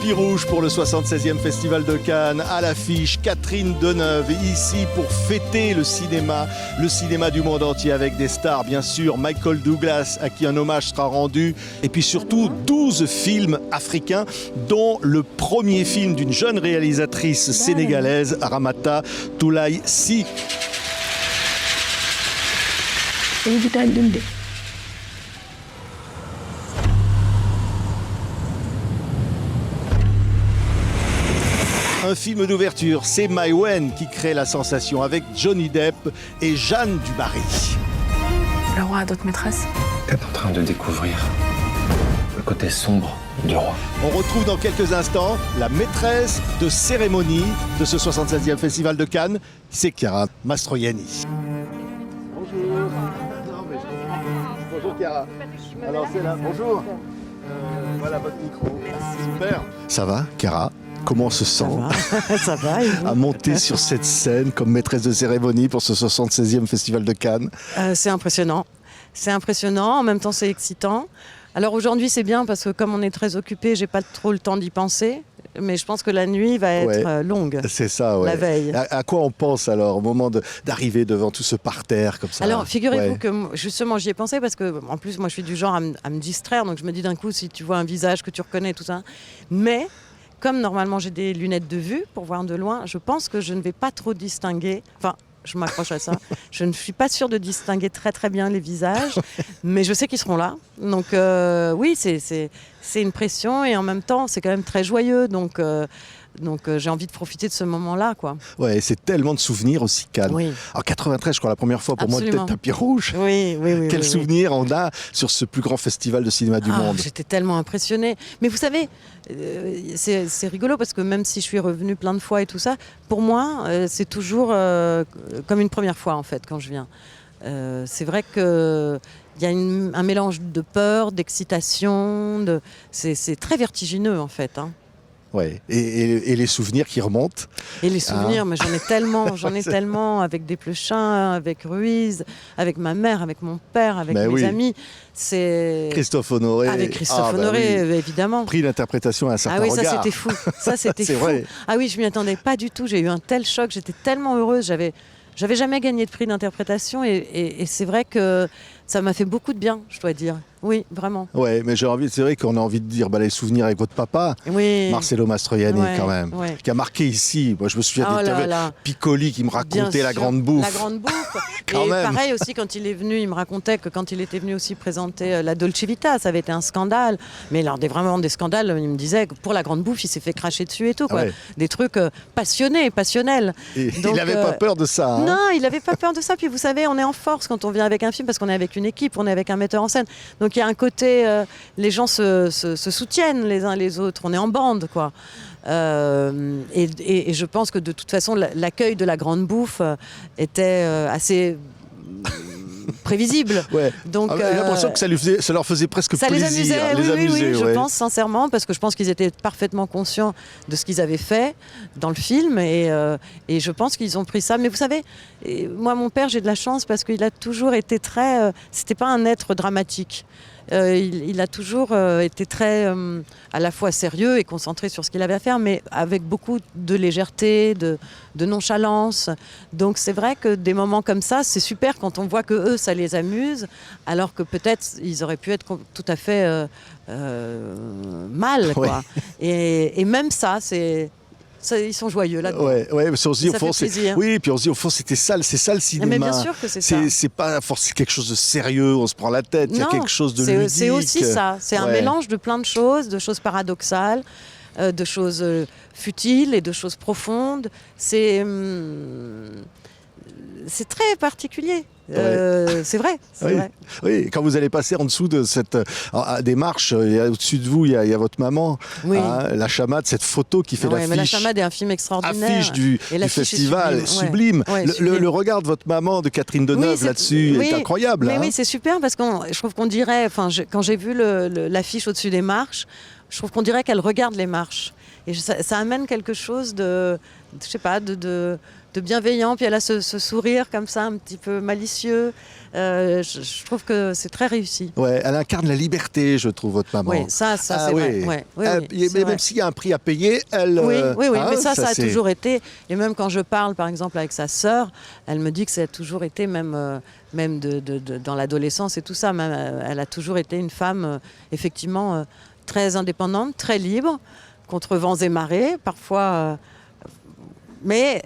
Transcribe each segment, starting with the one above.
Tapis rouge pour le 76e Festival de Cannes. À l'affiche, Catherine Deneuve ici pour fêter le cinéma du monde entier avec des stars, bien sûr, Michael Douglas, à qui un hommage sera rendu, et puis surtout 12 films africains, dont le premier film d'une jeune réalisatrice sénégalaise, Ramata Toulaye Sy. Un film d'ouverture, c'est Maïwenn qui crée la sensation avec Johnny Depp et Jeanne du Barry. Le roi a d'autres maîtresses. T'es en train de découvrir le côté sombre du roi. On retrouve dans quelques instants la maîtresse de cérémonie de ce 76e Festival de Cannes, c'est Chiara Mastroianni. Bonjour. Bonjour Chiara. Alors c'est là, bonjour. Voilà votre micro. Super. Ça va, Chiara? Comment on se sent Ça va à monter sur cette scène comme maîtresse de cérémonie pour ce 76e Festival de Cannes? C'est impressionnant. C'est impressionnant, en même temps c'est excitant. Alors aujourd'hui c'est bien parce que comme on est très occupé, j'ai pas trop le temps d'y penser. Mais je pense que la nuit va être longue. C'est ça, ouais. La veille. À quoi on pense alors au moment d'arriver devant tout ce parterre comme ça? Alors figurez-vous que justement j'y ai pensé parce que en plus moi je suis du genre à me distraire, donc je me dis d'un coup si tu vois un visage que tu reconnais tout ça. Mais comme normalement j'ai des lunettes de vue pour voir de loin, je pense que je ne vais pas trop distinguer. Enfin, je m'accroche à ça. Je ne suis pas sûre de distinguer très très bien les visages, mais je sais qu'ils seront là. Donc oui, c'est une pression et en même temps c'est quand même très joyeux. Donc j'ai envie de profiter de ce moment-là, quoi. Ouais, c'est tellement de souvenirs aussi, Cannes. Oui. En 93, je crois, la première fois pour Absolument. moi, peut-être Tapis rouge. Oui. Quel souvenir on a sur ce plus grand festival de cinéma du monde. J'étais tellement impressionnée. Mais vous savez, c'est rigolo parce que même si je suis revenue plein de fois et tout ça, pour moi, c'est toujours comme une première fois, en fait, quand je viens. C'est vrai que il y a un mélange de peur, d'excitation, c'est très vertigineux, en fait, hein. Ouais. Et les souvenirs qui remontent. Et les souvenirs, mais j'en ai tellement avec Desplechin, avec Ruiz, avec ma mère, avec mon père, avec mes amis. C'est Christophe Honoré. Avec Christophe Honoré, évidemment. Prix d'interprétation à un certain regard. Ah oui, ça c'était fou. Ça c'était fou. Vrai. Ah oui, je m'y attendais pas du tout. J'ai eu un tel choc. J'étais tellement heureuse. J'avais jamais gagné de prix d'interprétation et c'est vrai que ça m'a fait beaucoup de bien, je dois dire. Oui, vraiment. Ouais, mais c'est vrai qu'on a envie de dire les souvenirs avec votre papa, Marcello Mastroianni, quand même, qui a marqué ici. Moi, je me souviens Piccoli qui me racontait la grande bouffe. La grande bouffe. Quand même. Pareil aussi, quand il est venu, il me racontait que quand il était venu aussi présenter la Dolce Vita, ça avait été un scandale. Mais lors vraiment des scandales, il me disait que pour la grande bouffe, il s'est fait cracher dessus et tout, quoi. Ouais. Des trucs passionnels. Et donc, il n'avait pas peur de ça. Hein. Non, il n'avait pas peur de ça. Puis vous savez, on est en force quand on vient avec un film parce qu'on est avec une équipe, on est avec un metteur en scène. Donc il y a un côté, les gens se soutiennent les uns les autres, on est en bande, quoi. Et je pense que de toute façon, l'accueil de la grande bouffe était assez prévisible. Ouais. Donc, j'ai l'impression que ça leur faisait presque ça plaisir. Les amusait, je pense sincèrement, parce que je pense qu'ils étaient parfaitement conscients de ce qu'ils avaient fait dans le film et je pense qu'ils ont pris ça. Mais vous savez, moi, mon père, j'ai de la chance parce qu'il a toujours été très... c'était pas un être dramatique. Il a toujours été très à la fois sérieux et concentré sur ce qu'il avait à faire, mais avec beaucoup de légèreté, de nonchalance. Donc c'est vrai que des moments comme ça, c'est super quand on voit que eux, ça les amuse, alors que peut-être ils auraient pu être tout à fait mal, quoi. Et même ça, ils sont joyeux là-dedans. Ouais, mais on se dit, au fond, oui, puis on se dit, au fond, c'est ça le cinéma. Mais bien sûr que c'est ça. C'est pas forcément quelque chose de sérieux, on se prend la tête, il y a quelque chose de ludique. C'est aussi ça, c'est un mélange de plein de choses paradoxales, de choses futiles et de choses profondes. C'est très particulier. C'est vrai. Oui, quand vous allez passer en dessous de des marches, au-dessus de vous, il y a votre maman, la Chamade, cette photo qui fait l'affiche. Mais la Chamade est un film extraordinaire. Affiche du festival, sublime. Le regard de votre maman, de Catherine Deneuve, là-dessus, est incroyable. Oui, c'est super parce que je trouve qu'on dirait, quand j'ai vu l'affiche au-dessus des marches, je trouve qu'on dirait qu'elle regarde les marches. Et ça amène quelque chose de je sais pas, bienveillant, puis elle a ce sourire comme ça, un petit peu malicieux. Je trouve que c'est très réussi. Ouais, elle incarne la liberté, je trouve, votre maman. Oui, ça c'est vrai. Ouais, oui, mais c'est même vrai. s'il y a un prix à payer, elle... Oui, hein, mais ça a c'est- toujours été. Et même quand je parle, par exemple, avec sa sœur, elle me dit que ça a toujours été, même dans l'adolescence et tout ça, même, elle a toujours été une femme, effectivement, très indépendante, très libre, contre vents et marées, parfois. Mais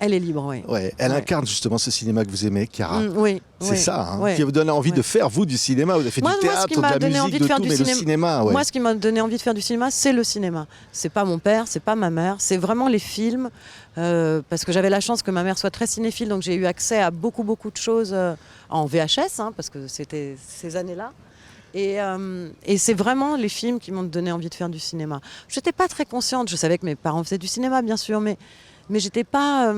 elle est libre, oui. Ouais, elle Ouais. incarne justement ce cinéma que vous aimez, Chiara. Oui. C'est oui, ça, hein, ouais. qui vous donne envie Ouais. de faire, vous, du cinéma. Vous avez fait Moi, du moi, ce théâtre, qui de m'a la donné musique, envie de de faire tout, du mais le cinéma- cinéma, ouais. Moi, ce qui m'a donné envie de faire du cinéma, c'est le cinéma. C'est pas mon père, c'est pas ma mère, c'est vraiment les films. Parce que j'avais la chance que ma mère soit très cinéphile, donc j'ai eu accès à beaucoup de choses en VHS, hein, parce que c'était ces années-là. Et c'est vraiment les films qui m'ont donné envie de faire du cinéma. Je n'étais pas très consciente, je savais que mes parents faisaient du cinéma, bien sûr, mais j'étais pas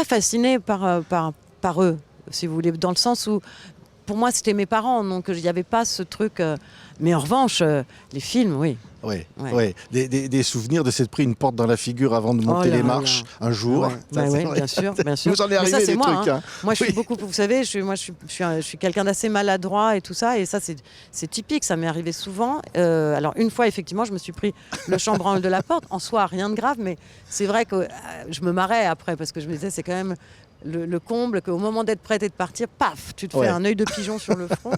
fascinée par eux, si vous voulez, dans le sens où, pour moi, c'était mes parents, donc il n'y avait pas ce truc. Mais en revanche, les films, oui. Ouais, Ouais. ouais. Des souvenirs de s'être pris une porte dans la figure avant de monter Oh là les là. marches un jour. Ouais, Ça, c'est ouais, vrai. bien sûr. Vous en est Mais arrivé ça, c'est des moi, trucs. hein. Hein. Moi, je suis Oui. beaucoup, vous savez, je suis quelqu'un d'assez maladroit et tout ça, et ça, c'est typique, ça m'est arrivé souvent. Alors, une fois, effectivement, je me suis pris le chambranle de la porte. En soi, rien de grave, mais c'est vrai que je me marrais après, parce que je me disais, c'est quand même le comble qu'au moment d'être prête et de partir, paf, tu te fais Ouais. un œil de pigeon sur le front.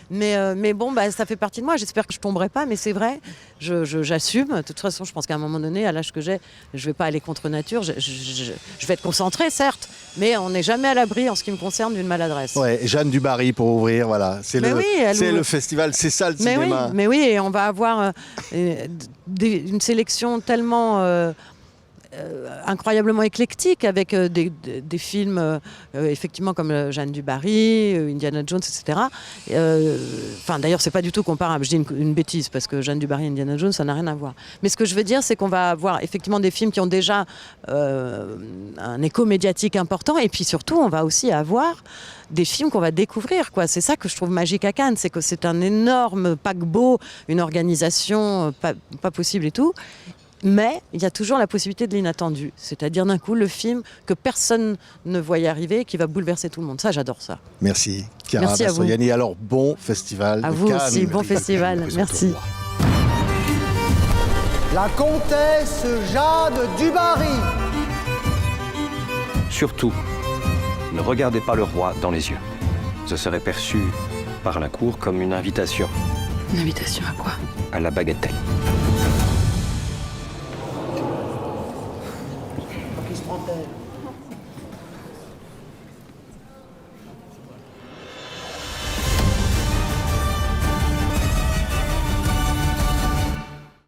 Mais bon, bah, ça fait partie de moi. J'espère que je tomberai pas, mais c'est vrai, j'assume. De toute façon, je pense qu'à un moment donné, à l'âge que j'ai, je vais pas aller contre nature. Je vais être concentrée, certes, mais on n'est jamais à l'abri, en ce qui me concerne, d'une maladresse. Ouais, et Jeanne Dubarry pour ouvrir, voilà. C'est Mais oui, elle c'est ouvre. le festival, c'est ça le Mais oui, cinéma. mais oui, et on va avoir une sélection tellement incroyablement éclectique, avec des films effectivement comme Jeanne Dubarry, Indiana Jones, etc. Enfin, d'ailleurs, c'est pas du tout comparable. Je dis une bêtise, parce que Jeanne Dubarry et Indiana Jones, ça n'a rien à voir. Mais ce que je veux dire, c'est qu'on va avoir effectivement des films qui ont déjà un écho médiatique important, et puis surtout, on va aussi avoir des films qu'on va découvrir, quoi. C'est ça que je trouve magique à Cannes, c'est que c'est un énorme paquebot, une organisation pas possible et tout. Mais il y a toujours la possibilité de l'inattendu, c'est-à-dire d'un coup le film que personne ne voyait arriver, qui va bouleverser tout le monde. Ça, j'adore ça. Merci, Chiara Merci à vous. Mastroianni. Alors, bon festival À de vous Cannes. aussi, bon festival. Merci. La comtesse Jeanne Dubarry. Surtout, ne regardez pas le roi dans les yeux. Ce serait perçu par la cour comme une invitation Une invitation à quoi? à la bagatelle. Qui se prend-elle ?